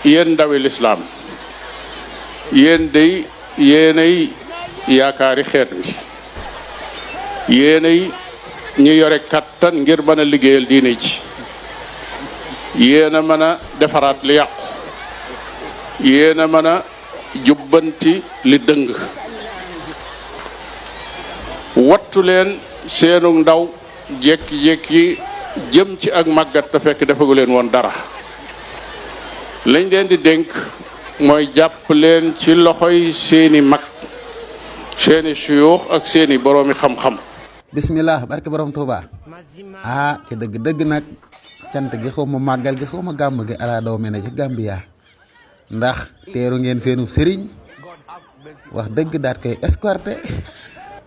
yéen ndawi lislaam yéen day yéenay yaakaari xeet wi yéenay ñi yore kattan ngir mën a liggéeyal diine ji yéen a mën a defaraat li yàqu yéen a mën a jubbanti li dëng wattu leen seenu ndaw jekki-jekki jëm ci ak màggat te fekk defagu leen woon dara lañ leen di dénk mooy jàpp leen ci loxoy seeni mag seeni suyuux ak seeni boroomi xam-xam. bismillah barke borom Touba ci dëgg nag cant gi xaw ma màggal gi xaw ma gàmm gi ala daw mel ne ci Gambia ndax teeru ngeen seenu sëriñ wax dëgg daat koy escorté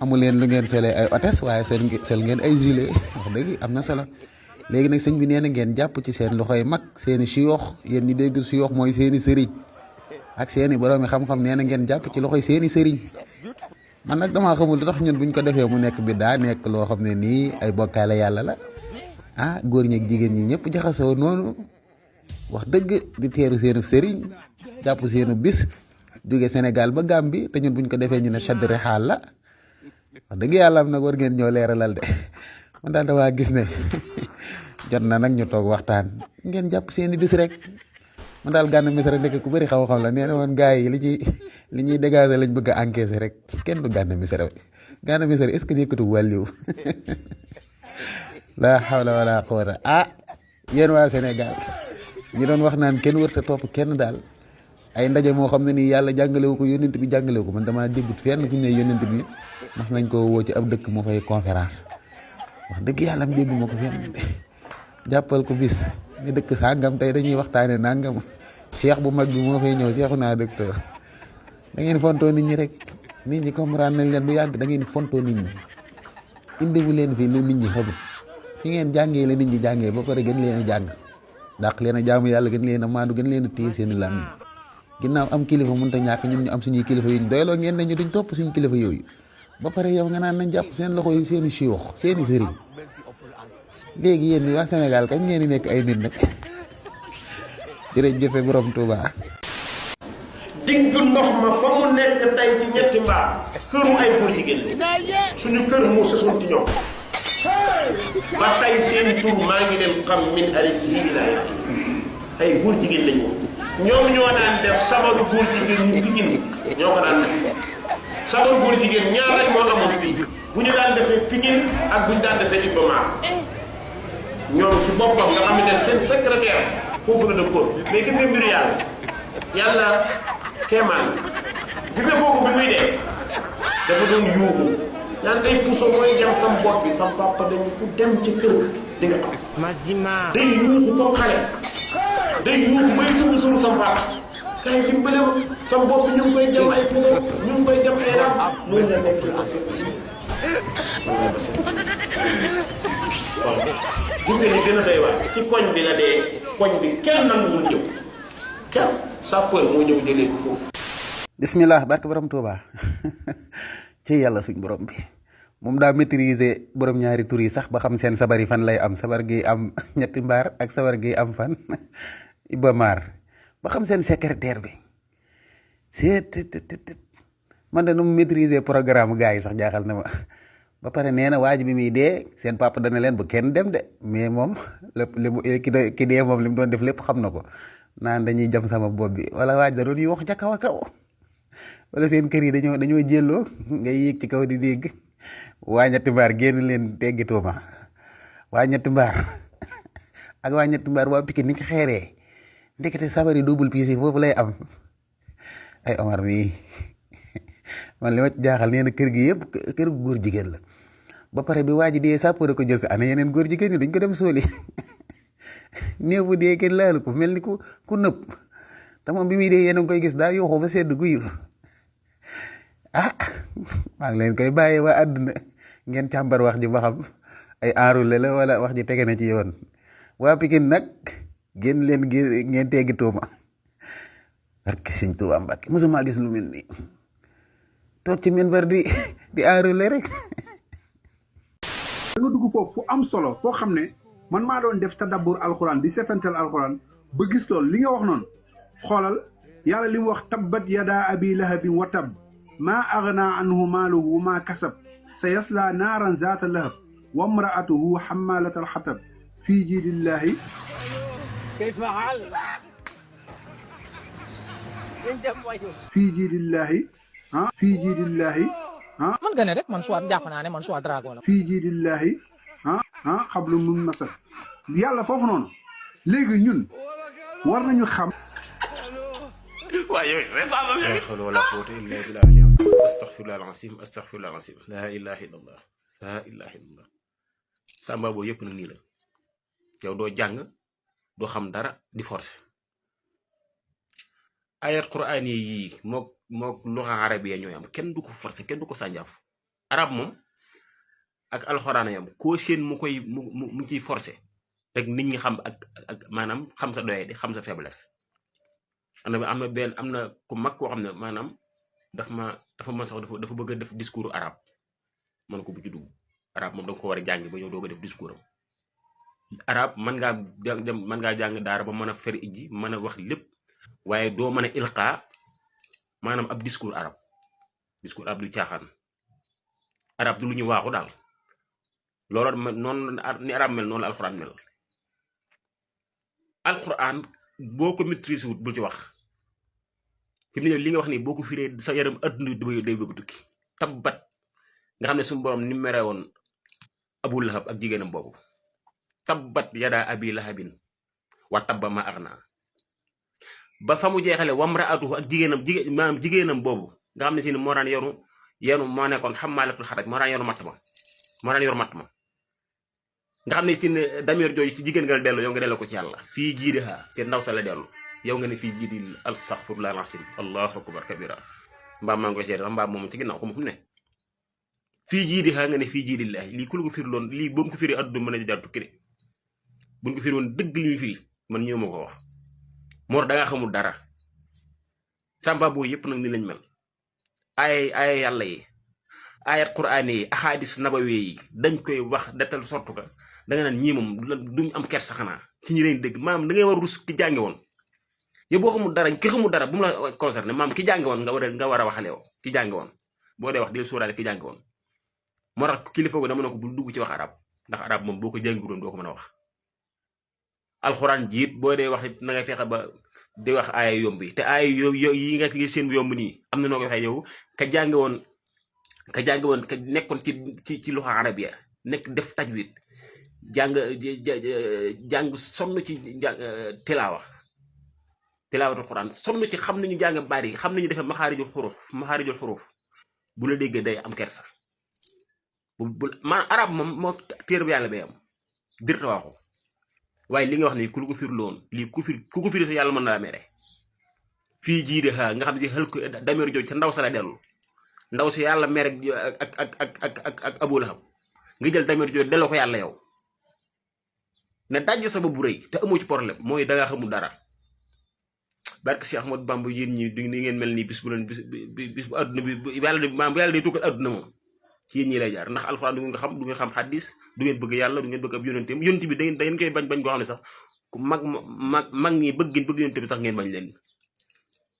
amu leen lu ngeen solee ay hôtesse waaye sol ngeen ay gilet wax dëgg am na solo. léegi nag sëñ bi nee na ngeen jàpp ci seen loxoy mag seeni suyoox yéen ñi dégg suyoox mooy seeni sëriñ ak seeni boroomi xam-xam nee na ngeen jàpp ci loxoy seeni sëriñ man nag damaa xamul lu tax ñun buñ ko defee mu nekk bi daa nekk loo xam ne nii ay bokkaale yàlla la góor ñi ak jigéen ñi ñëpp jaxasoo noonu wax dëgg di teeru seenu sëriñ jàpp seenu bis jóge Sénégal ba Gambie te ñun buñ ko defee ñu ne chadri xaal la wax dëgg yàlla am nag war ngeen ñoo leeralal de man daal damaa gis ne jot na nag ñu toog waxtaan ngeen jàpp seeni bis rek man daal Gana Messere nekk ku bëri xaw-xam la nee na woon gars yi li ñuy dégager lañ bëgg a encaisser rek kenn du Gana Messere est-ce que nekkatu wàlliw la hawla wala quwwata yéen waa Sénégal ñi doon wax naan kenn wërta topp kenn daal ay ndaje moo xam ne nii yàlla jàngalewu ko yónnent bi jàngalewu ko man damaa déggut fenn fu ñu ne yónnent bi mas nañ ko woo ci ab dëkk moo fay conférence wax dëgg yàlla am déggu ma ko fenn jàppal ko bis ni dëkk sàngam tey dañuy waxtaane nangam cheikh bu mag bi moo fay ñëw cheikhu naa docteur da ngeen fontoo nit ñi rek nit ñi comprendre nañ leen bu yàgg da ngeen fontoo nit ñi indiwu leen fii lu nit ñi xamul fi ngeen jàngee la nit ñi jàngee ba pare gën leen a jàng dàq leen a jaamu yàlla gën leen a maandu gën leen a téye seen làmmiñ ginnaaw am kilifa mënut a ñàkk ñun ñu am suñuy kilifa yuñ doyloo ngeen ne ñu duñ topp suñu kilifa yooyu ba pare yow nga naan nañ jàpp seen loxo yi seeni siyoox seeni sëriñ léegi yéen ñi waa Sénégal kañ ngeen di nekk ay nit nag jërëjëf borom Touba. digg ndox ma fa mu nekk tey ci ñetti mbaar këru ay góor jigéen suñu kër moo sësoon ci ñoom ba tey seen tur maa ngi leen xam min alif lii ilaa ay góor jigéen lañu ñoom ñoo daan def sabaru góor jigéen ñu Pikine ñoo ko daan def sabaru góor jigéen ñaar rek moo amoon fii bu ñu daan defee Pikine ak bu ñu daan defee Iba Mar ñoom ci boppam nga xamante ne seen secrétaire foofu la dëkkoon mais gis nga mbiru yàlla kéemaan gis nga kooku bi muy dee dafa doon yuuxu naan day puso mooy jam sam bopp bi sam papa dañu ku dem ci kër ga di nga am day yuuxu comme xale day yuuxu may tudd turu sam papa kay dimbale ma sam bopp bi ñu ngi koy jam ay puso ñu ngi koy jam ay rab loolu la nekk waaw gis nga li gën a doy waar ci koñ bi la dee koñ bi kenn nanguwul ñëw kenn sapeur moo ñëw jëlee ko foofu. bismillah barke borom Touba ci yàlla suñ borom bi moom daa maîtriser borom ñaari tur yi sax ba xam seen sabar yi fan lay am sabar gi am ñetti mbaar ak sabar gi am fan Iba Mar ba xam seen secrétaire bi c'est man de nu mu maîtriser programme gars yi sax jaaxal na ma. ba pare nee na waaj bi muy dee seen papa dana leen bu kenn dem de mais moom lépp ki dee moom li mu doon def lépp xam na ko naan dañuy jam sama bopp bi wala waaj da doon yu wax ca kaw a kaw wala seen kër yi dañoo jëlloo ngay yéeg ci kaw di dégg waa ñetti mbaar génn leen teggi tuuma waa ñetti mbaar ak waa ñetti mbaar waa Pikine ni ci xeeree ndekete sabari double piis yi foofu lay am ay Omar mii man li ma ci jaaxal nee na kër gi yëpp kër gu góor jigéen la ba pare bi waa ji dee sàppare ko jël si ana yeneen góor jigéen ñi dañ ko dem sóoli néew bu dee kenn laalu ko mel ni ku nëb te moom bi muy dee yéen a ngi koy gis daa yooxoo ba sedd guyu maa ngi leen koy bàyyee waa àdduna ngeen càmbar wax ji ba xam ay enroulé la wala wax ji tege na ci yoon waa Pikine nag génn leen ngeen teggi tuuma barke Sëñ Tuubaa Mbàkke mosuma gis lu mel nii toog ci minbar di enroulé rek. da nga dugg foofu fu am solo foo xam ne man maa doon def tadabbur alxuraan di setantal alxuraan ba gis loolu li nga wax noonu xoolal yàlla li mu wax tabbat yadaa abi lahabin wa tab maa aghnaa anhu maaluhu wa maa kasab sa yaslaa naaran zaata lahab wa mraatuhu xammaalatal xatab fii jiidillaahi fii jiidillaahi fii jiidillaahi man nga ne rek man soit jàpp naa ne man soit dragon la fii jiidillaahi xablum min masad yàlla foofu noonu léegi ñun war nañu xam la hawla wala quwwata illa billahi astaghfirullah al-azim astaghfirullah al-azim la ilaha illallah la ilaha illallah samba boo yëpp nag nii la yow doo jàng doo xam dara di forcer ayat qur'an yi mook luxa arabiya ñooy am kenn du ko forcer kenn du ko sànjaaf arab moom ak alxuraan yam koo seen mu koy mu ciy forcer rek nit ñi xam ak maanaam xam sa doye di xam sa faiblesse am na ku mag koo xam ne maanaam dafa ma sax dafa bëgg a def discours arabe man ko bu ci dugg arabe moom da nga ko war a jàng ba ñëw doog a def discours am arabe mën ngaa jàng daara ba mën a fer ijji mën a wax lépp waaye doo mën a ilqa maanaam ab discours arabe du caaxaan arabe du lu ñu waaxu daal loolu noonu ni arabe mel noonu la alxuraan mel alxuraan boo ko maîtriser wut bul ci wax fi mu ne li nga wax nii boo ko firee sa yaram adduna day bëgg tukki tabbat nga xam ne suñu borom ni mere woon abu lahab ak jigéenam boobu tabbat yadaa abi lahabin wa tabba ma aghnaa ba fa mu jeexale wamraatuhu ak jigéenam boobu nga xam ne si ne moo daan yenu moo nekkoon xammaalatul xatab moo daan yor matt ma nga xam ne si ne damir jooju ci jigéen nga la dellu yow nga delloo ko ci yàlla fii jiidi ha te ndaw sa la dellu yow nga ne fii jiidi astaghfirullah al-azim allahu akbar kabira mbaam maa ngi koy seet mbaam moom ci ginnaaw ko mu fu mu ne fii jiidi ha nga ne fii jiidi laahi lii ku la ko firi loon lii boobu ko firi adduna mën a jaar tukki de buñ ko firi woon dëgg li muy firi man ñëw ma ko wax moor dangaa xamul dara samba boo yëpp nag ni lañ mel ay yàlla yi ayat qur'aan yi ahadis nabawi yi dañ koy wax detal sortu ka da nga naan ñii moom duñ am kersa xanaa ci ñi leen dëgg maam da ngay war rus ki jànge woon yow boo xamul dara ki xamul dara bu mu la concerné maam ki jànge woon nga war a waxale yow ki jànge woon boo dee wax di suuraale ki jànge woon moo tax kilifa go dama ne ko bul dugg ci wax arab ndax arab moom boo ko jàngiwuloon doo ko mën a wax alxuraan jiit boo dee wax na ngay fexe ba di wax aaya yomb yi te aaya yi nga li seen yomb nii am na noo koy waxee yow ka jànge woon ka nekkoon ci luxa arabiya nekk def tajwid jàng sonn ci tilaawatul quran sonn ci xam nañu jàng baat yi xam nañu defee maxaarijul xuruf bu la déggee day am kersa man arab moom moo téere bi yàlla bay am dirta waxu waaye li nga wax ni ku ko firi loon lii ku ko firi sa yàlla mën na la mere fii jiide xa nga xam ne si xel ko dameer jooju ca ndaw sa la dellu ndaw si yàlla mere ak Abu Lahab nga jël dameer jooju delloo ko yàlla yow ne dajj sa bopp bu rëy te amoo ci problème mooy dangaa xamul dara barke si Ahmad Bamba yéen ñi di ngeen mel nii bis bu adduna bi yàlla day tukkal adduna moom ci yéen ñi lay jaar ndax alxuraan du ngeen xam xaddis du ngeen bëgg yàlla du ngeen bëgg ab yonenteem yonent bi da ngeen koy bañ goo xam ne sax ku mag ñi bëgg yonent bi sax ngeen bañ leen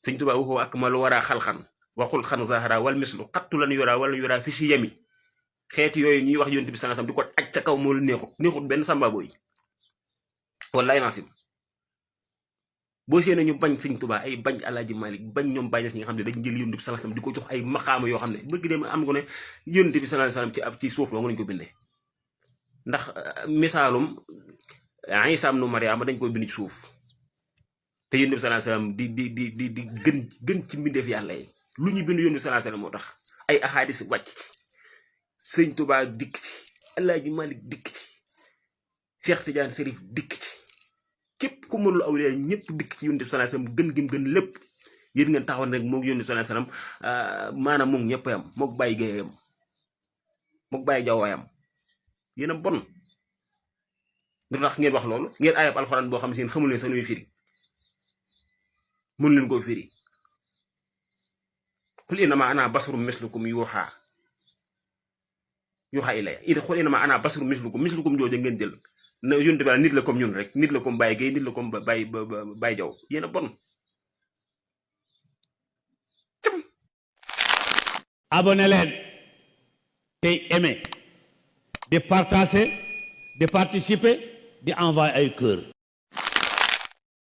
sëñ Tuubaa waxoo ak ma lu war a xalxan waxul xan zahara wal mislu xattu lan yora wala yora fi si yemi xeeti yooyu ñuy wax yonent bi sanga sam di ko aj ca kaw moo lu neexut benn sambabo yi wallaay nasim boo see ñu bañ sëñ Tuubaa ay bañ Alaaji Malik bañ ñoom bàyyi ñi nga xam ne dañ jël yonent bi sallallahu alayhi wasallam di ko jox ay maqaama yoo xam ne bëgg dem am ko ne yonent bi sallallahu alayhi wasallam ci suuf la nga nañ ko bindee ndax misaalum Isa ibnu Maryama dañ koy bind ci suuf te yonent bi sallallahu alayhi wasallam di gën ci mbindeef yàlla yi lu ñu bind yonent bi sallallahu alayhi wasallam moo tax ay ahadis wàcc ci sëñ Tuubaa dikk ci Alaaji Malik dikk ci Cheikh Tidiane Serif dikk ci képp ku mënul awliya ñëpp dikk ci yonent bi sallallahu alayhi wasallam gën gim gën lépp yéen ngeen taxaw rek moom yonent bi sallallahu alayhi wasallam maanaam moom ñëpp yam mook bàyyi géeyam mook bàyyi jawwaayam yéen a bon du tax ngeen wax loolu ngeen ayab alxuraan boo xam ne seen xamul leen sax lu muy firi mënu leen koo firi qul innama ana basarun mislukum yuuxa ilayya qul innama ana basarun mislukum jooju ngeen jël na yonent bi nit la comme ñun rek nit la comme Baye Gueye nit la comme Baye Jaw yéen a bon abonné leen tey aimé di partager di participer di envoyer ay cœur